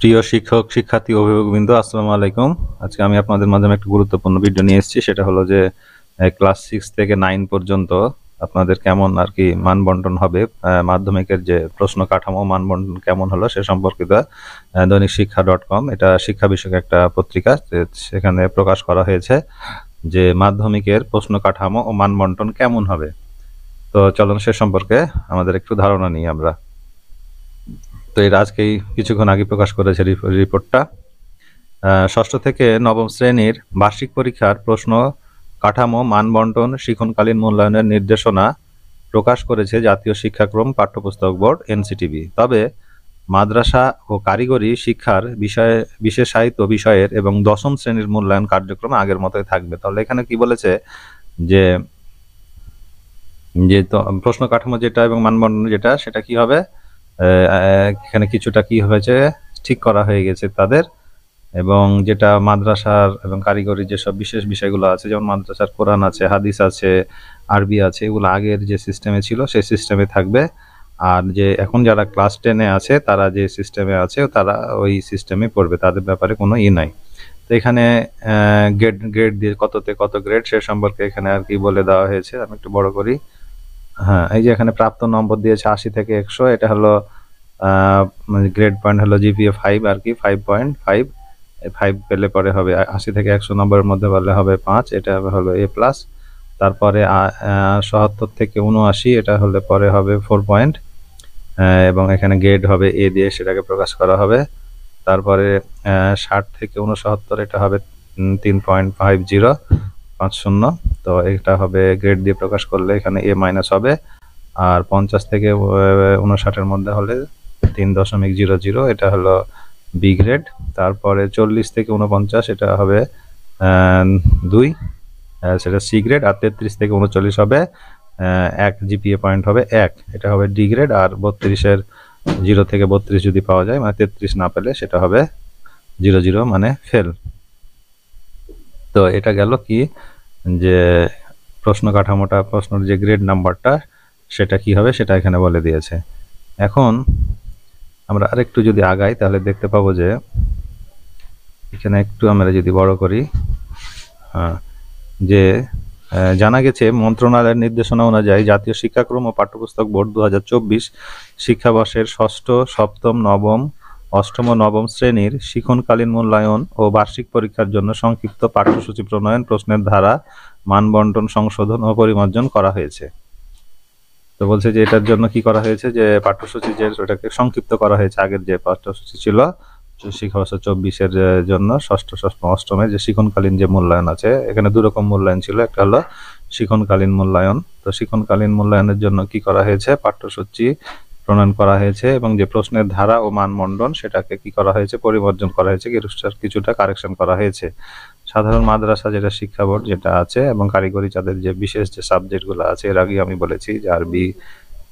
প্রিয় শিক্ষক শিক্ষার্থী অভিভাবকবৃন্দ, আসসালামু আলাইকুম। আজকে আমি আপনাদের মাধ্যমে একটা গুরুত্বপূর্ণ ভিডিও নিয়ে এসেছি। সেটা হলো যে ক্লাস 6 থেকে 9 পর্যন্ত আপনাদের কেমন আর কি মান বন্টন হবে, মাধ্যমিকের যে প্রশ্ন কাঠামো মান বন্টন কেমন হলো সে সম্পর্কিত দৈনিক শিক্ষা .com, এটা শিক্ষা বিষয়ক একটা পত্রিকা। সেখানে প্রকাশ করা হয়েছে যে মাধ্যমিকের প্রশ্ন কাঠামো ও মান বন্টন কেমন হবে। তো চলুন সে সম্পর্কে আমাদের একটু ধারণা নিই আমরা। তো এর আজকেই কিছুক্ষণ আগে প্রকাশ করেছে রিপোর্টটা। ষষ্ঠ থেকে নবম শ্রেণীর বার্ষিক পরীক্ষার প্রশ্ন কাঠামো মান বন্টন শিক্ষণকালীন মূল্যায়নের নির্দেশনা প্রকাশ করেছে জাতীয় শিক্ষাক্রম পাঠ্যপুস্তক বোর্ড এনসিটিবি। তবে মাদ্রাসা ও কারিগরি শিক্ষার বিষয়ে বিশেষায়িত বিষয়ের এবং দশম শ্রেণীর মূল্যায়ন কার্যক্রম আগের মতোই থাকবে। তাহলে এখানে কি বলেছে যে প্রশ্ন কাঠামো যেটা এবং মানবন্টন যেটা সেটা কি হবে, এখানে কিছুটা কি হয়েছে ঠিক করা হয়ে গেছে তাদের। এবং যেটা মাদ্রাসার এবং কারিগরি যেসব বিশেষ বিষয়গুলো আছে, যেমন মাদ্রাসার কোরআন আছে, হাদিস আছে, আরবি আছে, এগুলো আগের যে সিস্টেমে ছিল সেই সিস্টেমে থাকবে। আর যে এখন যারা ক্লাস 10-এ আছে তারা যে সিস্টেমে আছে তারা ওই সিস্টেমে পড়বে, তাদের ব্যাপারে কোনো নাই। তো এখানে গ্রেড দিয়ে কততে কত গ্রেড সে সম্পর্কে এখানে আর কি বলে দেওয়া হয়েছে। আমি একটু বড় করি। হ্যাঁ, এই যে এখানে প্রাপ্ত নম্বর দিয়েছে 80 থেকে 100, এটা হলো গ্রেড পয়েন্ট হলো জিপিএ 5 আর কি, 5.5। 5 পেলে পরে হবে 80 থেকে 100 নম্বরের মধ্যে পেলে হবে 5, এটা হলো A+। তারপরে 77 থেকে 79, এটা হলে পরে হবে 4 পয়েন্ট, এবং এখানে গ্রেড হবে এ দিয়ে সেটাকে প্রকাশ করা হবে। তারপরে 60 থেকে 69, এটা হবে 3.50। তো এটা হবে গ্রেড দিয়ে প্রকাশ করলে এখানে A- হবে। আর 50 থেকে 59-এর মধ্যে হলে 3.00, এটা হলো বি গ্রেড। তারপরে 40 থেকে 49, এটা হবে 2, সেটা সি গ্রেড। আর 33 থেকে 39 হবে 1 জিপিএ পয়েন্ট হবে 1, এটা হবে ডি গ্রেড। আর 32-এর 0 থেকে 32 যদি পাওয়া যায়, মানে 33 না পেলে সেটা হবে 00, মানে ফেল। তো এটা গেল কি যে প্রশ্ন কাঠামোটা, প্রশ্নের যে গ্রেড নাম্বারটা সেটা কি হবে সেটা এখানে বলে দিয়েছে। এখন আমরা আরেকটু যদি আগাই তাহলে দেখতে পাবো যে এখানে একটু আমরা যদি বড় করি, যে জানা গেছে মন্ত্রণালয়ের নির্দেশনা অনুযায়ী জাতীয় শিক্ষাক্রম ও পাঠ্যপুস্তক বোর্ড 2024 শিক্ষাবর্ষের ষষ্ঠ, সপ্তম, নবম, অষ্টম ও নবম শ্রেণীর শিক্ষণকালীন মূল্যায়ন ও বার্ষিক পরীক্ষার জন্য সংক্ষিপ্ত পাঠ্যসূচি প্রণয়ন, প্রশ্নের ধারা, মানবন্টন সংশোধন ও পরিমার্জন করা হয়েছে। তো বলছে যে এটার জন্য কি করা হয়েছে, যে পাঠ্যসূচি যে ওটাকে সংক্ষিপ্ত করা হয়েছে। আগের যে পাঠ্যসূচি ছিল শিক্ষাবর্ষ 24-এর জন্য ষষ্ঠ, সপ্তম, অষ্টমের যে শিক্ষণকালীন যে মূল্যায়ন আছে, এখানে 2 রকম মূল্যায়ন ছিল। একটা হলো শিক্ষণকালীন মূল্যায়ন। তো শিক্ষণকালীন মূল্যায়নের জন্য কি করা হয়েছে, পাঠ্যসূচি প্রণয়ন করা হয়েছে এবং যে প্রশ্নের ধারা ও মানবন্টন সেটাকে কি করা হয়েছে, পরিবর্তন করা হয়েছে, কিছুটা কারেকশন করা হয়েছে। সাধারণ মাদ্রাসা যেটা শিক্ষা বোর্ড যেটা আছে এবং কারিগরি যাদের যে বিশেষ যে সাবজেক্টগুলো আছে, এর আগে আমি বলেছি যে আরবি,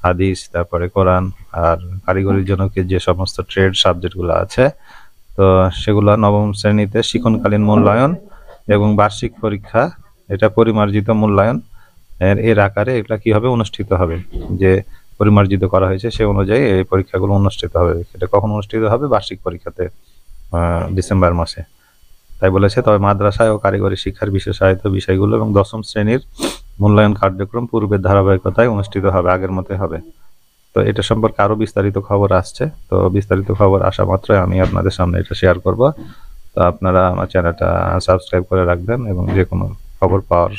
হাদিস, তারপরে কোরআন, আর কারিগরির জন্য যে সমস্ত ট্রেড সাবজেক্টগুলো আছে, তো সেগুলো নবম শ্রেণীতে শিক্ষণকালীন মূল্যায়ন এবং বার্ষিক পরীক্ষা, এটা পরিমার্জিত মূল্যায়ন এর আকারে এটা কি হবে, অনুষ্ঠিত হবে। যে পরিমার্জিত করা হয়েছে সে অনুযায়ী এই পরীক্ষাগুলো অনুষ্ঠিত হবে। এটা কখন অনুষ্ঠিত হবে, বার্ষিক পরীক্ষাতে ডিসেম্বর মাসে, তাই বলেছে। তবে মাদ্রাসায় ও কারিগরি শিক্ষার বিশেষায়িত বিষয়গুলো এবং দশম শ্রেণীর মূল্যায়ন কার্যক্রম পূর্বের ধারাবাহিকতায় অনুষ্ঠিত হবে, আগের মতোই হবে। তো এটা সম্পর্কে আরো বিস্তারিত খবর আসছে। তো বিস্তারিত খবর আসা মাত্রই আমি আপনাদের সামনে এটা শেয়ার করব। তো আপনারা আমার চ্যানেলটা সাবস্ক্রাইব করে রাখবেন এবং যে কোনো খবর পাওয়ার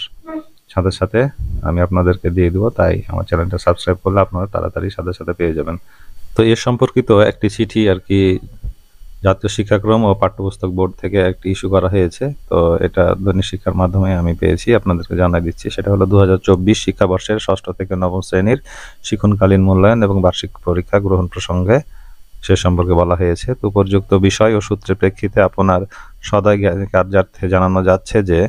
সাথে সাথে আমি আপনাদেরকে দিয়ে দেবো। তাই আমার চ্যানেলটা সাবস্ক্রাইব করলে আপনারা তাড়াতাড়ি সাথে সাথে পেয়ে যাবেন। তো এর সম্পর্কিত একটি চিঠি আর কি জাতীয় শিক্ষাক্রম ও পাঠ্যপুস্তক বোর্ড থেকে একটি ইস্যু করা হয়েছে। তো এটা দৈনিক শিক্ষার মাধ্যমে আমি পেয়েছি, আপনাদেরকে জানাই দিচ্ছি। সেটা হলো 2024 শিক্ষাবর্ষের ষষ্ঠ থেকে নবম শ্রেণীর শিক্ষণকালীন মূল্যায়ন এবং বার্ষিক পরীক্ষা গ্রহণ প্রসঙ্গে সে সম্পর্কে বলা হয়েছে। তো উপযুক্ত বিষয় ও সূত্রের প্রেক্ষিতে আপনার সদয় কার্যার্থে জানানো যাচ্ছে যে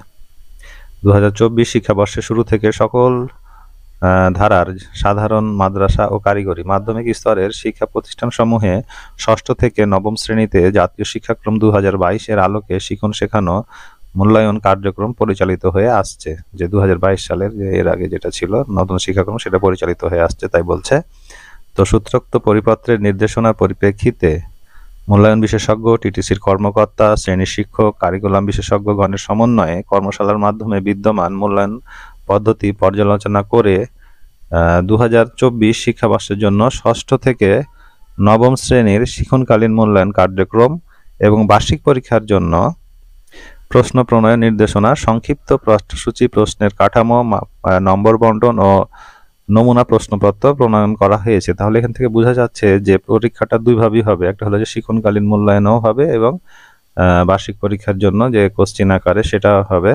2024 শিক্ষাবর্ষের শুরু থেকে সকল ধারার সাধারণ মাদ্রাসা ও কারিগরি মাধ্যমিক স্তরের শিক্ষা প্রতিষ্ঠানসমূহে ষষ্ঠ থেকে নবম শ্রেণীতে জাতীয় শিক্ষাক্রম 2022 এর আলোকে শিক্ষণ শেখানো মূল্যায়ন কার্যক্রম পরিচালিত হয়ে আসছে। যে 2022 সালের এর আগে যেটা ছিল নতুন শিক্ষাক্রম, সেটা পরিচালিত হয়ে আসছে তাই বলছে। তো সূত্রোক্ত পরিপত্রের নির্দেশনার পরিপ্রেক্ষিতে মূল্যায়ন বিশেষজ্ঞ, টিটিসির কর্মকর্তা, শ্রেণী শিক্ষক, কারিকুলাম বিশেষজ্ঞগণের সমন্বয়ে কর্মশালার মাধ্যমে বিদ্যমান মূল্যায়ন পদ্ধতি পর্যালোচনা করে 2024 শিক্ষাবর্ষের জন্য ষষ্ঠ থেকে নবম শ্রেণীর শিক্ষণকালীন মূল্যায়ন কার্যক্রম এবং বার্ষিক পরীক্ষার জন্য প্রশ্ন প্রণয়ন নির্দেশনা, সংক্ষিপ্ত প্রশ্নসূচি, প্রশ্নের কাঠামো, নম্বর বন্টন ও নমুনা প্রশ্নপত্র প্রণয়ন করা হয়েছে। তাহলে এখান থেকে বোঝা যাচ্ছে যে পরীক্ষাটা দুইভাবেই হবে, একটা হলো যে শিক্ষণকালীন মূল্যায়নও হবে এবং বার্ষিক পরীক্ষার জন্য যে কোশ্চেন আকারে সেটা হবে।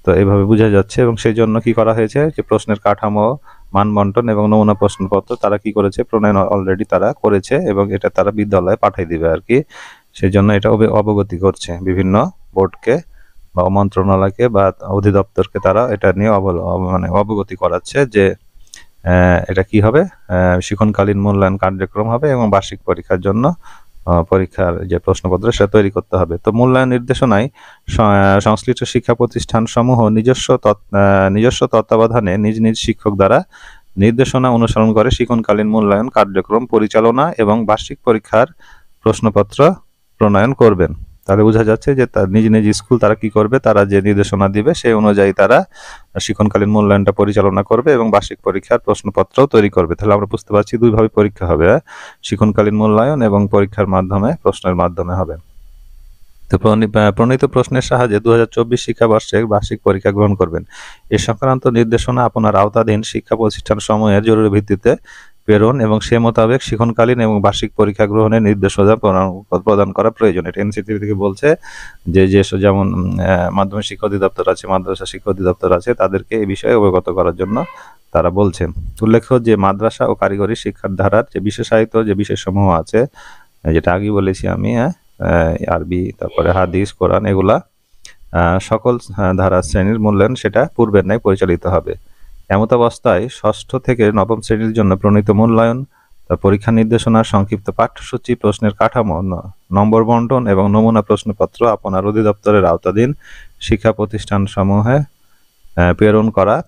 তো এইভাবে বোঝা যাচ্ছে এবং সেই জন্য কি করা হয়েছে যে প্রশ্নের কাঠামো, মান বন্টন এবং নমুনা প্রশ্নপত্র তারা কি করেছে, প্রণয়ন অলরেডি তারা করেছে এবং এটা তারা বিদ্যালয়ে পাঠিয়ে দিবে আর কি। সেই জন্য এটা অবগতি করছে বিভিন্ন বোর্ডকে বা মন্ত্রণালয়কে বা অধিদপ্তরকে, তারা এটা নিয়ে মানে অবগতি করাচ্ছে যে এটা কি হবে, শিক্ষণকালীন মূল্যায়ন কার্যক্রম হবে এবং বার্ষিক পরীক্ষার জন্য পরীক্ষার যে প্রশ্নপত্র সেটা তৈরি করতে হবে। তো মূল্যায়ন নির্দেশনায় সংশ্লিষ্ট শিক্ষা প্রতিষ্ঠান সমূহ নিজস্ব তত্ত্বাবধানে নিজ নিজ শিক্ষক দ্বারা নির্দেশনা অনুসরণ করে শিক্ষণকালীন মূল্যায়ন কার্যক্রম পরিচালনা এবং বার্ষিক পরীক্ষার প্রশ্নপত্র প্রণয়ন করবেন। তাহলে বোঝা যাচ্ছে যে তার নিজ নিজ স্কুল তারা কি করবে, তারা যে নির্দেশনা দিবে সেই অনুযায়ী তারা শিক্ষণকালীন মূল্যায়নটা পরিচালনা করবে এবং বার্ষিক পরীক্ষার প্রশ্নপত্রও তৈরি করবে। তাহলে আমরা বুঝতে পারছি দুইভাবে পরীক্ষা হবে, শিক্ষণকালীন মূল্যায়ন এবং পরীক্ষার মাধ্যমে, প্রশ্নের মাধ্যমে হবে। তো প্রণীত প্রশ্নের সাহায্যে 2024 শিক্ষাবর্ষে বার্ষিক পরীক্ষা গ্রহণ করবেন। এ সংক্রান্ত নির্দেশনা আপনার আওতাধীন শিক্ষা প্রতিষ্ঠান সমূহের জরুরি ভিত্তিতে প্রেরণ এবং সে মোতাবেক শিক্ষণকালীন এবং বার্ষিক পরীক্ষা গ্রহণের নির্দেশনা প্রদান করা প্রয়োজন। এটা এনসিটিভি থেকে বলছে যে যেমন মাধ্যমিক শিক্ষা অধিদপ্তর আছে, মাদ্রাসা শিক্ষা অধিদপ্তর আছে, তাদেরকে এই বিষয়ে অবগত করার জন্য তারা বলছেন। উল্লেখ্য যে মাদ্রাসা ও কারিগরি শিক্ষার ধারার যে বিশেষায়িত যে বিষয়সমূহ আছে, যেটা আগে বলেছি আমি, আরবি, তারপরে হাদিস, কোরআন, এগুলা সকল ধারা শ্রেণীর মূল্যায়ন সেটা পূর্বের ন্যায় পরিচালিত হবে। এমত অবস্থায় ষষ্ঠ থেকে নবম শ্রেণীর জন্য প্রণীত মূল্যায়ন, পরীক্ষা নির্দেশনা, সংক্ষিপ্ত পাঠ্যসূচি, প্রশ্নের কাঠামো, নম্বর বন্টন এবং নমুনা প্রশ্নপত্র আপনার অধিদপ্তরের আওতাধীন শিক্ষা প্রতিষ্ঠান সমূহে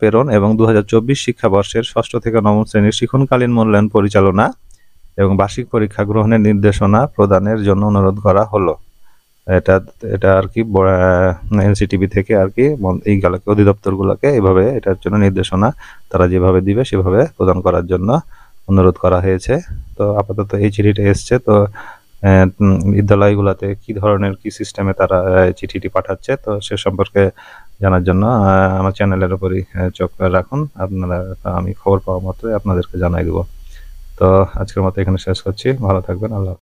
প্রেরণ এবং 2024 শিক্ষাবর্ষের ষষ্ঠ থেকে নবম শ্রেণীর শিক্ষণকালীন মূল্যায়ন পরিচালনা এবং বার্ষিক পরীক্ষা গ্রহণের নির্দেশনা প্রদানের জন্য অনুরোধ করা হলো। এটা আর কি এনসিটিভি থেকে আর কি এইগুলোকে, অধিদপ্তরগুলোকে এভাবে এটার জন্য নির্দেশনা তারা যেভাবে দিবে সেভাবে প্রদান করার জন্য অনুরোধ করা হয়েছে। তো আপাতত এই চিঠিটা এসছে। তো বিদ্যালয়গুলোতে কি ধরনের কি সিস্টেমে তারা চিঠিটি পাঠাচ্ছে, তো সে সম্পর্কে জানার জন্য আমার চ্যানেলের উপরই চোখ রাখুন। আপনারা, আমি খবর পাওয়া মাত্রই আপনাদেরকে জানাই দেব। তো আজকের মতো এখানে শেষ করছি। ভালো থাকবেন। আল্লাহ।